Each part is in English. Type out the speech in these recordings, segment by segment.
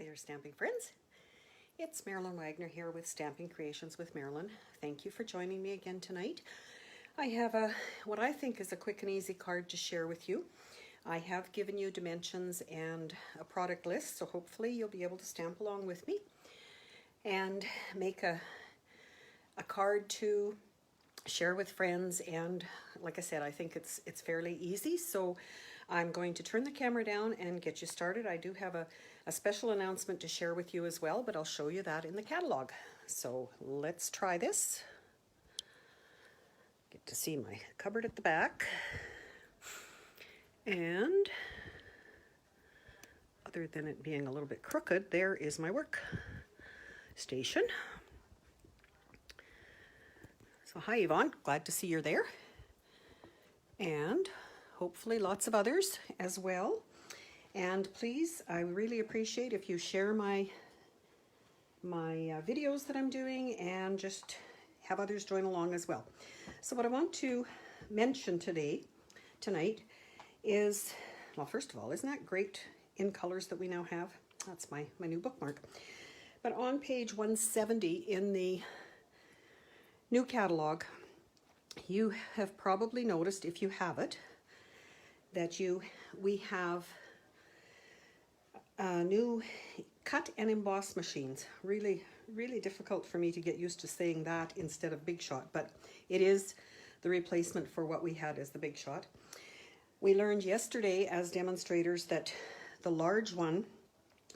there, stamping friends. It's Marilyn Wagner here with Stamping Creations with Marilyn. Thank you for joining me again tonight. I have what I think is a quick and easy card to share with you. I have given you dimensions and a product list, so hopefully you'll be able to stamp along with me and make a card to share with friends. And like I said, I think it's fairly easy, so I'm going to turn the camera down and get you started. I do have a special announcement to share with you as well, but I'll show you that in the catalog. So let's try this. Get to see my cupboard at the back. And other than it being a little bit crooked, there is my work station. So hi Yvonne, glad to see you're there. And hopefully lots of others as well. And please, I really appreciate if you share my videos that I'm doing and just have others join along as well. So what I want to mention tonight is, well, first of all, isn't that great in colors that we now have? That's my new bookmark. But on page 170 in the new catalog, you have probably noticed, if you have it, that we have new cut and emboss machines. Really difficult for me to get used to saying that instead of Big Shot, but it is the replacement for what we had as the Big Shot. We learned yesterday as demonstrators that the large one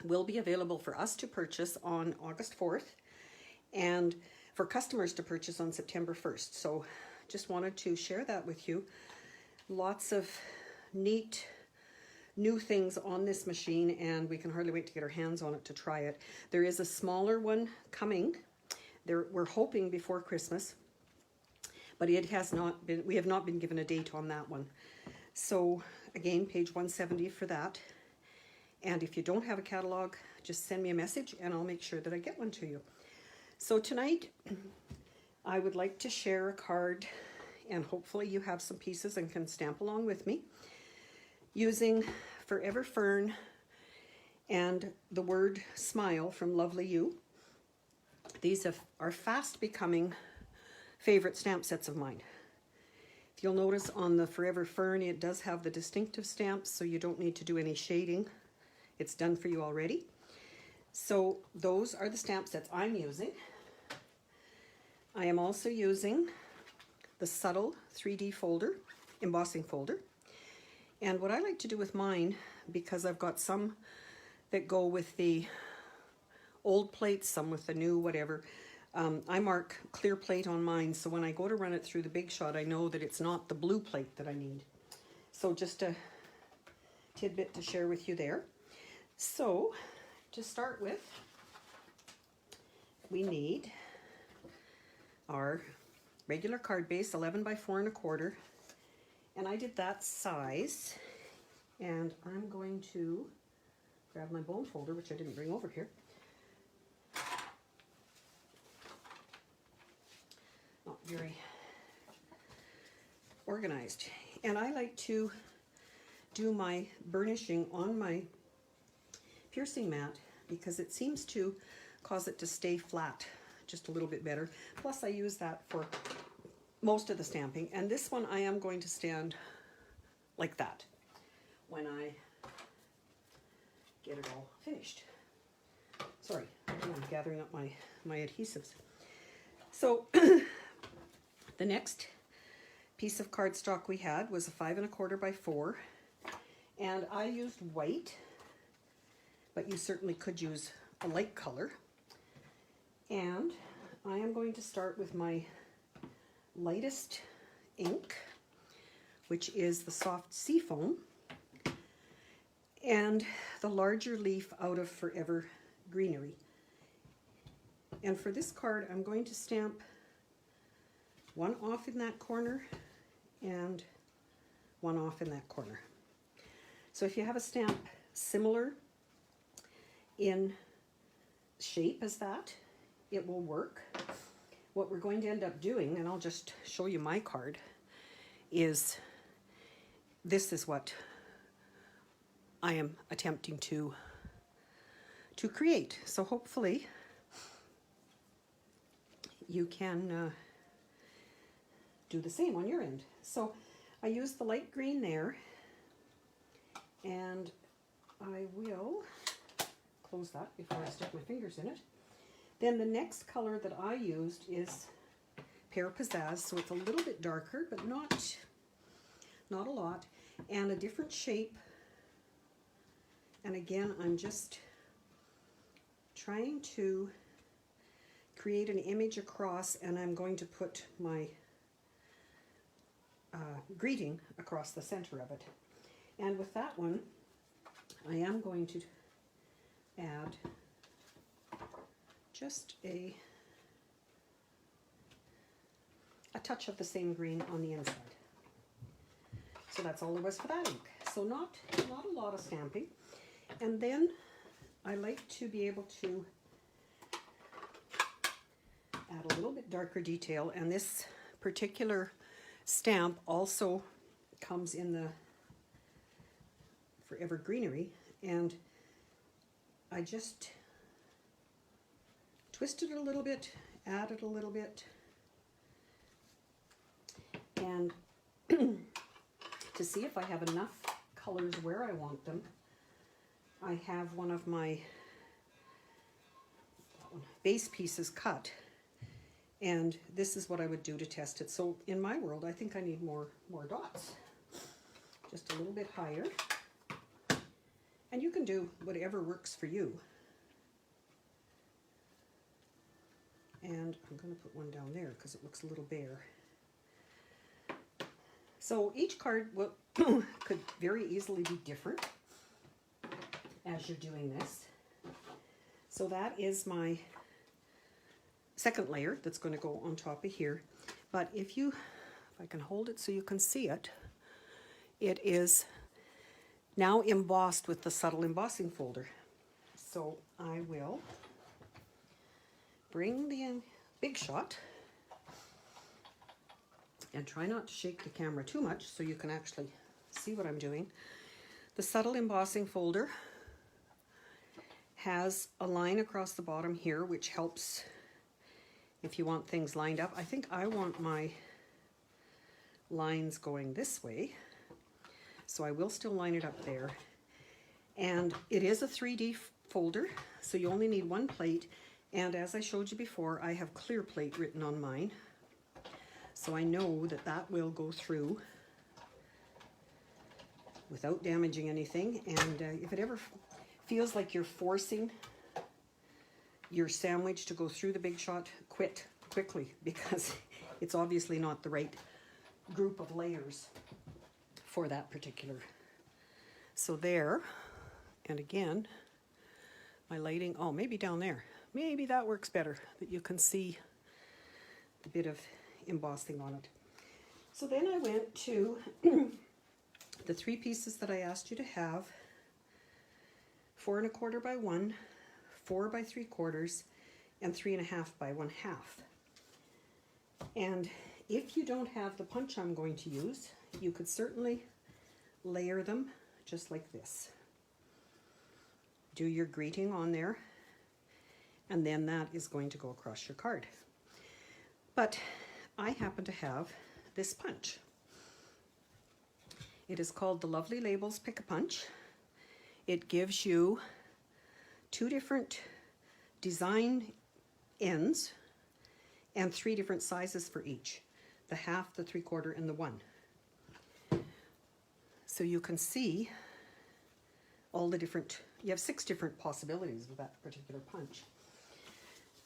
will be available for us to purchase on August 4th and for customers to purchase on September 1st. So just wanted to share that with you. Lots of neat new things on this machine, and we can hardly wait to get our hands on it to try it. There is a smaller one coming. We're hoping before Christmas, but it has not been, we have not been given a date on that one. So again, page 170 for that. And if you don't have a catalog, just send me a message and I'll make sure that I get one to you. So tonight, I would like to share a card, and hopefully you have some pieces and can stamp along with me, using Forever Fern and the word smile from Lovely You. These are fast becoming favorite stamp sets of mine. If you'll notice on the Forever Fern, it does have the distinctive stamps, so you don't need to do any shading. It's done for you already. So those are the stamp sets I'm using. I am also using the Subtle 3D folder, embossing folder. And what I like to do with mine, because I've got some that go with the old plates, some with the new whatever, I mark clear plate on mine, so when I go to run it through the Big Shot, I know that it's not the blue plate that I need. So just a tidbit to share with you there. So to start with, we need our regular card base, 11 by 4 1/4. And I did that size, and I'm going to grab my bone folder, which I didn't bring over here. Not very organized. And I like to do my burnishing on my piercing mat because it seems to cause it to stay flat just a little bit better. Plus I use that for most of the stamping, and this one I am going to stand like that when I get it all finished. Sorry, I'm gathering up my adhesives. So the next piece of cardstock we had was a 5 1/4 by 4, and I used white, but you certainly could use a light color. And I am going to start with my lightest ink, which is the soft seafoam, and the larger leaf out of Forever Greenery. And for this card, I'm going to stamp one off in that corner and one off in that corner. So if you have a stamp similar in shape as that, it will work. What we're going to end up doing, and I'll just show you my card, is this is what I am attempting to to create. So hopefully you can do the same on your end. So I used the light green there, and I will close that before I stick my fingers in it. Then the next color that I used is Pear Pizzazz, so it's a little bit darker, but not a lot, and a different shape. And again, I'm just trying to create an image across, and I'm going to put my greeting across the center of it. And with that one, I am going to add just a touch of the same green on the inside. So that's all there was for that ink. So not a lot of stamping. And then I like to be able to add a little bit darker detail, and this particular stamp also comes in the Forever Greenery, and I just twisted it a little bit, added a little bit, and to see if I have enough colors where I want them, I have one of my base pieces cut, and this is what I would do to test it. So in my world, I think I need more dots, just a little bit higher, and you can do whatever works for you. And I'm going to put one down there because it looks a little bare. So each card could very easily be different as you're doing this. So that is my second layer that's going to go on top of here. But if I can hold it so you can see it, it is now embossed with the Subtle Embossing Folder. So I will bring the Big Shot and try not to shake the camera too much so you can actually see what I'm doing. The Subtle Embossing Folder has a line across the bottom here, which helps if you want things lined up. I think I want my lines going this way, so I will still line it up there. And it is a 3D folder, so you only need one plate. And as I showed you before, I have clear plate written on mine, so I know that that will go through without damaging anything. And if it ever feels like you're forcing your sandwich to go through the Big Shot, quit quickly, because it's obviously not the right group of layers for that particular. So there, and again, my lighting, oh, maybe down there. Maybe that works better, that you can see the bit of embossing on it. So then I went to the 3 pieces that I asked you to have, 4 1/4 by 1, 4 by 3/4, and 3 1/2 by 1/2. And if you don't have the punch I'm going to use, you could certainly layer them just like this. Do your greeting on there, and then that is going to go across your card. But I happen to have this punch. It is called the Lovely Labels Pick-a-Punch. It gives you 2 different design ends and 3 different sizes for each: the 1/2, the 3/4, and the 1. So you can see all the different, you have 6 different possibilities with that particular punch.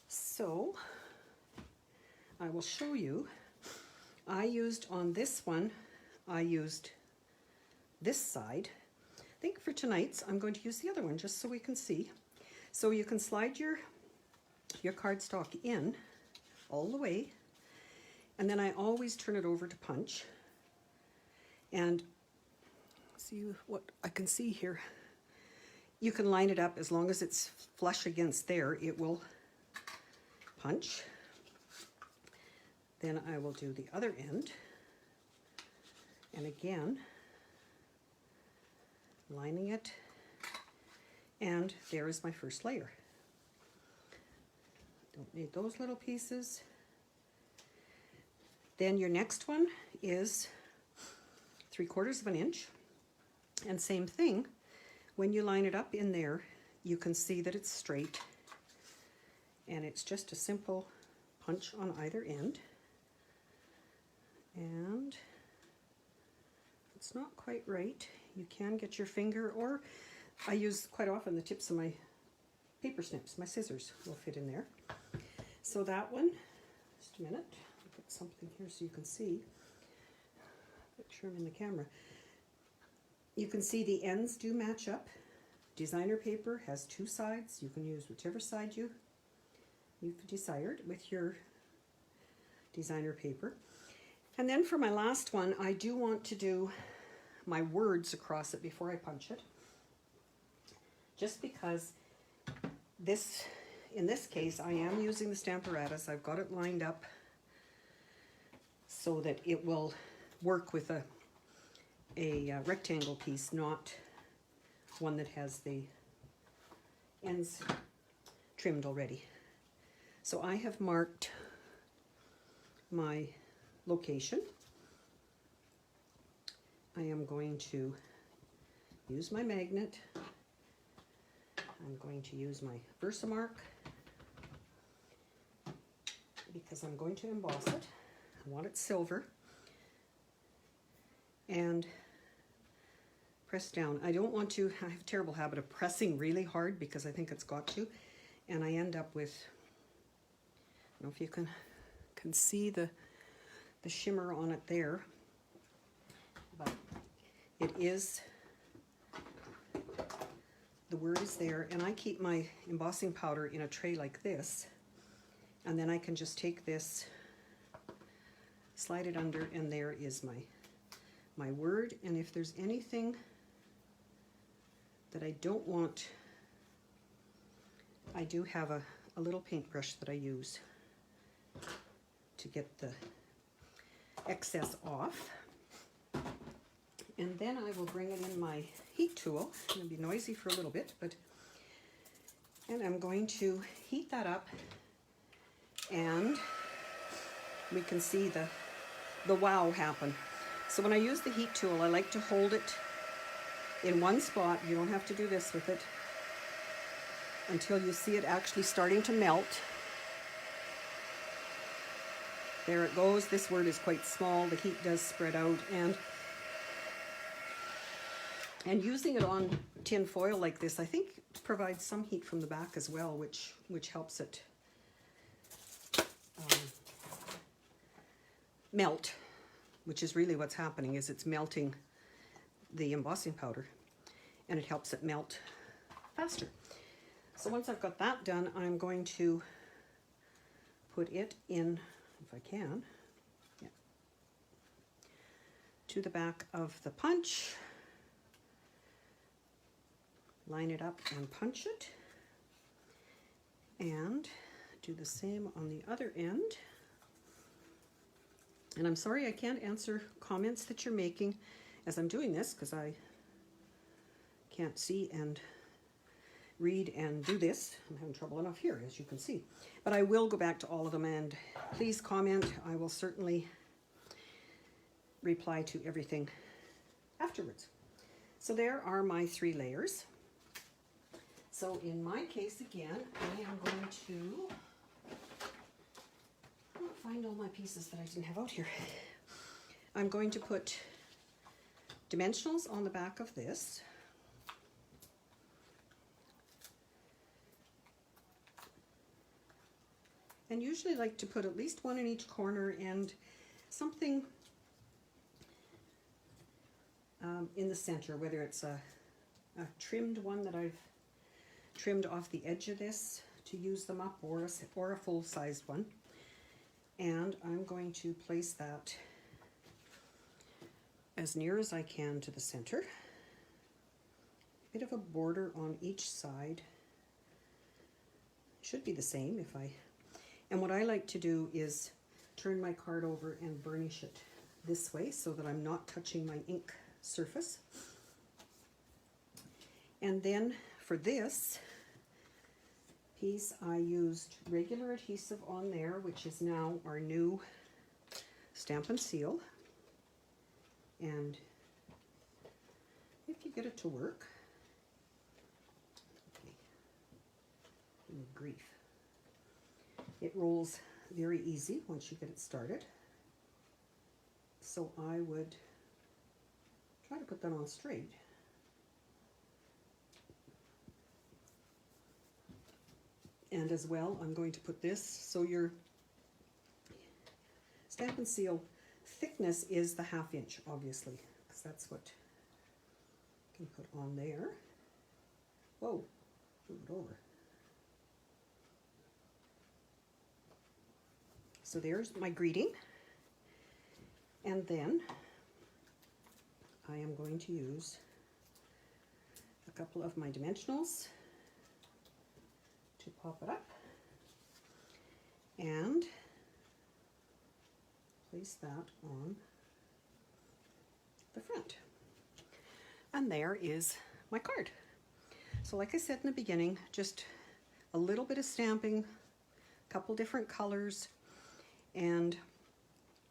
So I will show you. I used on this one, I used this side. I think for tonight's I'm going to use the other one just so we can see. So you can slide your cardstock in all the way, and then I always turn it over to punch. And see what I can see here. You can line it up as long as it's flush against there, it will punch. Then I will do the other end, and again, lining it And there is my first layer. Don't need those little pieces. Then your next one is 3/4 of an inch. And same thing, when you line it up in there, you can see that it's straight. And it's just a simple punch on either end. And if it's not quite right, you can get your finger, or I use quite often the tips of my paper snips. My scissors will fit in there. So that one, just a minute, I'll put something here so you can see. Make sure I'm in the camera. You can see the ends do match up. Designer paper has 2 sides. You can use whichever side you've desired with your designer paper. And then for my last one, I do want to do my words across it before I punch it. Just because in this case, I am using the Stamparatus. I've got it lined up so that it will work with a rectangle piece, not one that has the ends trimmed already. So I have marked my location. I am going to use my magnet. I'm going to use my Versamark because I'm going to emboss it. I want it silver. And press down. I don't want to, I have a terrible habit of pressing really hard because I think it's got to, and I end up with, I don't know if you can see the shimmer on it there, but it is, the word is there, and I keep my embossing powder in a tray like this, and then I can just take this, slide it under, and there is my word. And if there's anything that I don't want, I do have a little paintbrush that I use to get the excess off. And then I will bring it in my heat tool. It's going to be noisy for a little bit, and I'm going to heat that up, and we can see the wow happen. So when I use the heat tool, I like to hold it in one spot. You don't have to do this with it until you see it actually starting to melt. There it goes. This word is quite small. The heat does spread out, and using it on tin foil like this, I think provides some heat from the back as well, which helps it melt, which is really what's happening, is it's melting the embossing powder, and it helps it melt faster. So once I've got that done, I'm going to put it in, if I can, to the back of the punch, line it up and punch it, and do the same on the other end. And I'm sorry I can't answer comments that you're making as I'm doing this, because I can't see and read and do this. I'm having trouble enough here, as you can see. But I will go back to all of them, and please comment. I will certainly reply to everything afterwards. So there are my 3 layers. So in my case, again, I am going to find all my pieces that I didn't have out here. I'm going to put dimensionals on the back of this. And usually like to put at least one in each corner, and something in the center, whether it's a trimmed one that I've trimmed off the edge of this to use them up, or a full-sized one. And I'm going to place that as near as I can to the center. A bit of a border on each side. Should be the same if I... And what I like to do is turn my card over and burnish it this way so that I'm not touching my ink surface. And then for this piece, I used regular adhesive on there, which is now our new Stamp and Seal. And if you get it to work, okay, grief, it rolls very easy once you get it started. So I would try to put that on straight. And as well, I'm going to put this, so your Stamp and Seal thickness is the 1/2 inch, obviously, because that's what you can put on there. Whoa, move it over. So there's my greeting. And then I am going to use a couple of my dimensionals to pop it up and place that on the front. And there is my card. So like I said in the beginning, just a little bit of stamping, a couple different colors, and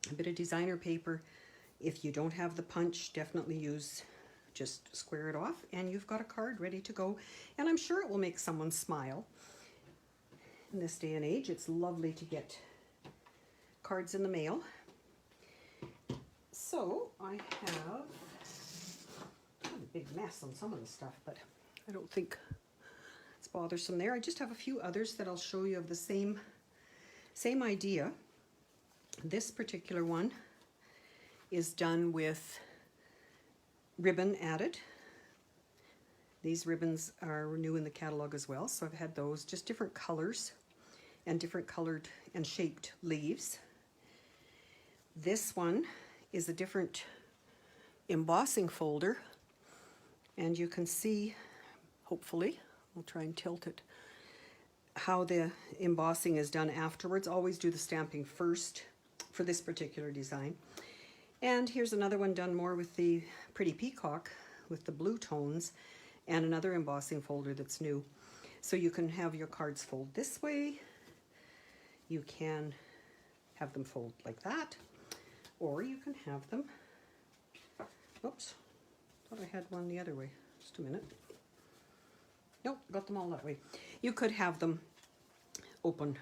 a bit of designer paper. If you don't have the punch, definitely use, just square it off and you've got a card ready to go. And I'm sure it will make someone smile. In this day and age, it's lovely to get cards in the mail. So I have a big mess on some of the stuff, but I don't think it's bothersome there. I just have a few others that I'll show you of the same idea. This particular one is done with ribbon added. These ribbons are new in the catalog as well, so I've had those, just different colors and different colored and shaped leaves. This one is a different embossing folder, and you can see, hopefully, I'll try and tilt it, how the embossing is done afterwards. Always do the stamping first for this particular design. And here's another one done more with the pretty peacock with the blue tones, and another embossing folder that's new. So you can have your cards fold this way, you can have them fold like that, or you can have them, oops, thought I had one the other way, just a minute. Nope, got them all that way. You could have them open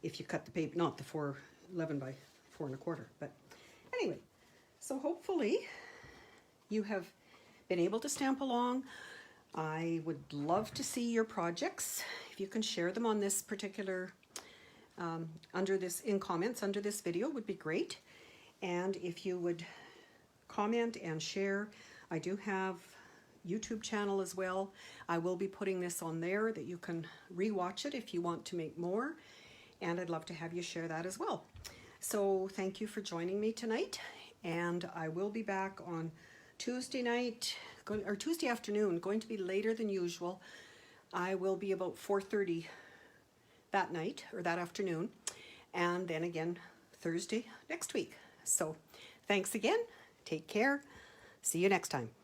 if you cut the paper, not the 411 by 4 1/4, but anyway, so hopefully you have been able to stamp along. I would love to see your projects. If you can share them on this particular, in comments under this video would be great. And if you would comment and share, I do have YouTube channel as well. I will be putting this on there that you can re-watch it if you want to make more. And I'd love to have you share that as well. So thank you for joining me tonight. And I will be back on Tuesday night, or Tuesday afternoon, going to be later than usual. I will be about 4:30 that night, or that afternoon. And then again, Thursday next week. So thanks again. Take care. See you next time.